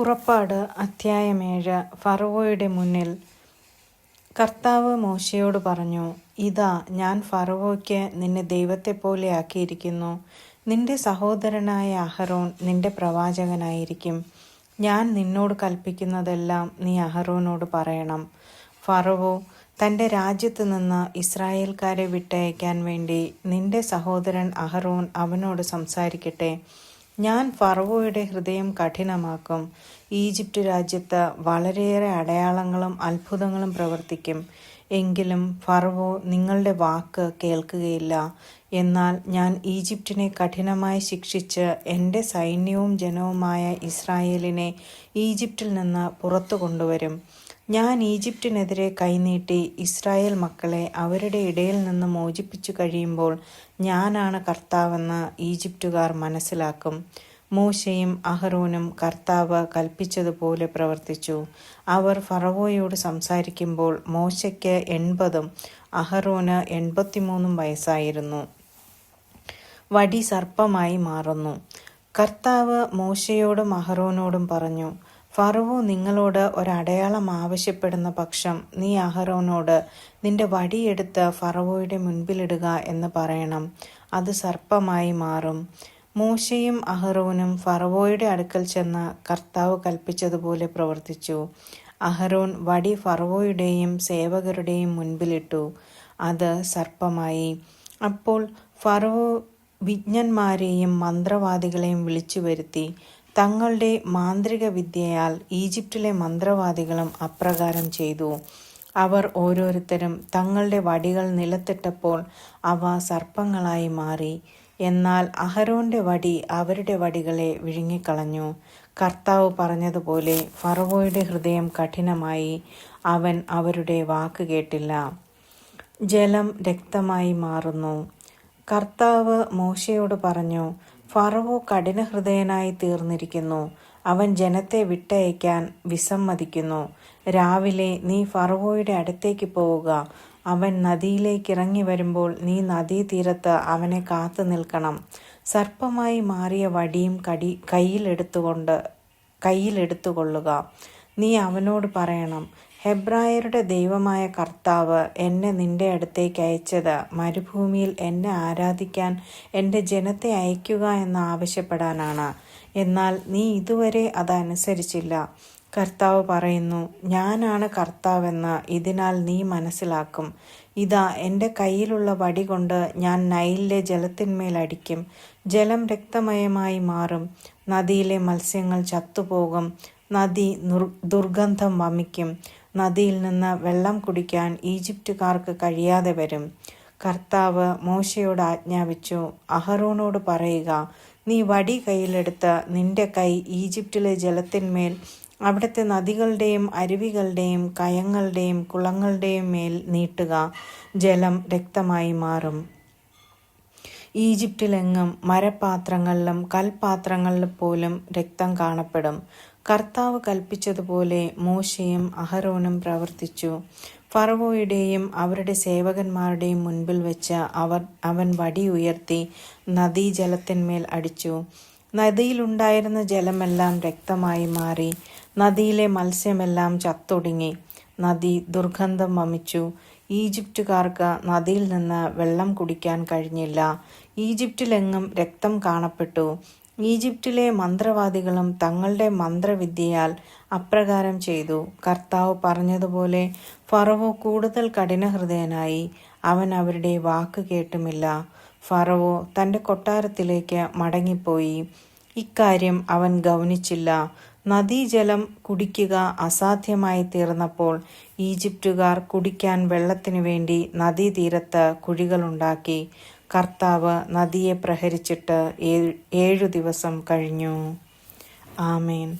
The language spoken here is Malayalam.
പുറപ്പാട് അധ്യായം 7. ഫറവോയുടെ മുന്നിൽ. കർത്താവ് മോശെയോട് പറഞ്ഞു, ഇതാ, ഞാൻ ഫറവോയ്ക്ക് നിന്നെ ദൈവത്തെപ്പോലെ ആക്കിയിരിക്കുന്നു. നിന്റെ സഹോദരനായ അഹരോൻ നിന്റെ പ്രവാചകനായിരിക്കും. ഞാൻ നിന്നോട് കൽപ്പിക്കുന്നതെല്ലാം നീ അഹരോനോട് പറയണം. ഫറവോ തൻ്റെ രാജ്യത്ത് നിന്ന് ഇസ്രായേൽക്കാരെ വിട്ടയക്കാൻ വേണ്ടി നിന്റെ സഹോദരൻ അഹരോൻ അവനോട് സംസാരിക്കട്ടെ. ഞാൻ ഫറവോയുടെ ഹൃദയം കഠിനമാക്കും. ഈജിപ്റ്റ് രാജ്യത്ത് വളരെയേറെ അടയാളങ്ങളും അത്ഭുതങ്ങളും പ്രവർത്തിക്കും. എങ്കിലും ഫറവോ നിങ്ങളുടെ വാക്ക് കേൾക്കുകയില്ല. എന്നാൽ ഞാൻ ഈജിപ്റ്റിനെ കഠിനമായി ശിക്ഷിച്ച് എൻ്റെ സൈന്യവും ജനവുമായ ഇസ്രായേലിനെ ഈജിപ്റ്റിൽ നിന്ന് പുറത്തു കൊണ്ടുവരും. ഞാൻ ഈജിപ്റ്റിനെതിരെ കൈനീട്ടി ഇസ്രായേൽ മക്കളെ അവരുടെ ഇടയിൽ നിന്ന് മോചിപ്പിച്ചു കഴിയുമ്പോൾ ഞാനാണ് കർത്താവെന്ന് ഈജിപ്റ്റുകാർ മനസ്സിലാക്കും. മോശയും അഹരോനും കർത്താവ് കൽപ്പിച്ചതുപോലെ പ്രവർത്തിച്ചു. അവർ ഫറവോയോട് സംസാരിക്കുമ്പോൾ മോശയ്ക്ക് 80 അഹരോന് 83 വയസ്സായിരുന്നു. വടി സർപ്പമായി മാറുന്നു. കർത്താവ് മോശയോടും അഹരോനോടും പറഞ്ഞു, ഫറവോ നിങ്ങളോട് ഒരടയാളം ആവശ്യപ്പെടുന്ന പക്ഷം നീ അഹരോനോട് നിന്റെ വടിയെടുത്ത് ഫറവോയുടെ മുൻപിലിടുക എന്ന് പറയണം. അത് സർപ്പമായി മാറും. മോശയും അഹരോനും ഫറവോയുടെ അടുക്കൽ ചെന്ന് കർത്താവ് കൽപ്പിച്ചതുപോലെ പ്രവർത്തിച്ചു. അഹരോൻ വടി ഫറവോയുടെയും സേവകരുടെയും മുൻപിലിട്ടു. അത് സർപ്പമായി. അപ്പോൾ ഫറവോ വിജ്ഞന്മാരെയും മന്ത്രവാദികളെയും വിളിച്ചു വരുത്തി. തങ്ങളുടെ മാന്ത്രിക വിദ്യയാൽ ഈജിപ്റ്റിലെ മന്ത്രവാദികളും അപ്രകാരം ചെയ്തു. അവർ ഓരോരുത്തരും തങ്ങളുടെ വടികൾ നിലത്തിട്ടപ്പോൾ അവ സർപ്പങ്ങളായി മാറി. എന്നാൽ അഹരോന്റെ വടി അവരുടെ വടികളെ വിഴുങ്ങിക്കളഞ്ഞു. കർത്താവ് പറഞ്ഞതുപോലെ ഫറവോയുടെ ഹൃദയം കഠിനമായി. അവൻ അവരുടെ വാക്ക് കേട്ടില്ല. ജലം രക്തമായി മാറുന്നു. കർത്താവ് മോശയോട് പറഞ്ഞു, ഫറവോ കഠിനഹൃദയനായി തീർന്നിരിക്കുന്നു. അവൻ ജനത്തെ വിട്ടയക്കാൻ വിസമ്മതിക്കുന്നു. രാവിലെ നീ ഫറവോയുടെ അടുത്തേക്ക് പോവുക. അവൻ നദിയിലേക്ക് ഇറങ്ങി വരുമ്പോൾ നീ നദീതീരത്ത് അവനെ കാത്തു നിൽക്കണം. സർപ്പമായി മാറിയ വടിയും കയ്യിലെടുത്തുകൊള്ളുക. നീ അവനോട് പറയണം, ഹെബ്രായരുടെ ദൈവമായ കർത്താവ് എന്നെ നിന്റെ അടുത്തേക്ക് അയച്ചത് മരുഭൂമിയിൽ എന്നെ ആരാധിക്കാൻ എൻ്റെ ജനത്തെ അയക്കുക എന്ന് ആവശ്യപ്പെടാനാണ്. എന്നാൽ നീ ഇതുവരെ അതനുസരിച്ചില്ല. കർത്താവ് പറയുന്നു, ഞാനാണ് കർത്താവെന്ന് ഇതിനാൽ നീ മനസ്സിലാക്കും. ഇതാ, എൻ്റെ കയ്യിലുള്ള വടി കൊണ്ട് ഞാൻ നൈലിലെ ജലത്തിന്മേൽ അടിക്കും. ജലം രക്തമയമായി മാറും. നദിയിലെ മത്സ്യങ്ങൾ ചത്തുപോകും. നദി ദുർഗന്ധം വമിക്കും. നദിയിൽ നിന്ന് വെള്ളം കുടിക്കാൻ ഈജിപ്റ്റുകാർക്ക് കഴിയാതെ വരും. കർത്താവ് മോശയോട് ആജ്ഞാപിച്ചു, അഹരോനോട് പറയുക, നീ വടി കയ്യിലെടുത്ത് നിന്റെ കൈ ഈജിപ്റ്റിലെ ജലത്തിന്മേൽ, അവിടുത്തെ നദികളുടെയും അരുവികളുടെയും കയങ്ങളുടെയും കുളങ്ങളുടെയും മേൽ നീട്ടുക. ജലം രക്തമായി മാറും. ഈജിപ്റ്റിലെങ്ങും മരപാത്രങ്ങളിലും കൽപാത്രങ്ങളിലും പോലും രക്തം കാണപ്പെടും. കർത്താവ് കൽപ്പിച്ചതുപോലെ മോശയും അഹരോനും പ്രവർത്തിച്ചു. ഫറവോയുടെയും അവരുടെ സേവകന്മാരുടെയും മുൻപിൽ വെച്ച് അവൻ വടി ഉയർത്തി നദീജലത്തിന്മേൽ അടിച്ചു. നദിയിലുണ്ടായിരുന്ന ജലമെല്ലാം രക്തമായി മാറി. നദിയിലെ മത്സ്യമെല്ലാം ചത്തൊടുങ്ങി. നദി ദുർഗന്ധം വമിച്ചു. ഈജിപ്റ്റുകാർക്ക് നദിയിൽ നിന്ന് വെള്ളം കുടിക്കാൻ കഴിഞ്ഞില്ല. ഈജിപ്റ്റിലെങ്ങും രക്തം കാണപ്പെട്ടു. ഈജിപ്റ്റിലെ മന്ത്രവാദികളും തങ്ങളുടെ മന്ത്രവിദ്യയാൽ അപ്രകാരം ചെയ്തു. കർത്താവ് പറഞ്ഞതുപോലെ ഫറവോ കൂടുതൽ കഠിനഹൃദയനായി. അവൻ അവരുടെ വാക്ക് കേട്ടുമില്ല. ഫറവോ തൻ്റെ കൊട്ടാരത്തിലേക്ക് മടങ്ങിപ്പോയി. ഇക്കാര്യം അവൻ ഗൗനിച്ചില്ല. നദീജലം കുടിക്കുക അസാധ്യമായി തീർന്നപ്പോൾ ഈജിപ്റ്റുകാർ കുടിക്കാൻ വെള്ളത്തിനു വേണ്ടി നദീതീരത്ത് കുഴികളുണ്ടാക്കി. കർത്താവ് നദിയെ പ്രഹരിച്ചിട്ട് 7 ദിവസം കഴിഞ്ഞു. ആമേൻ.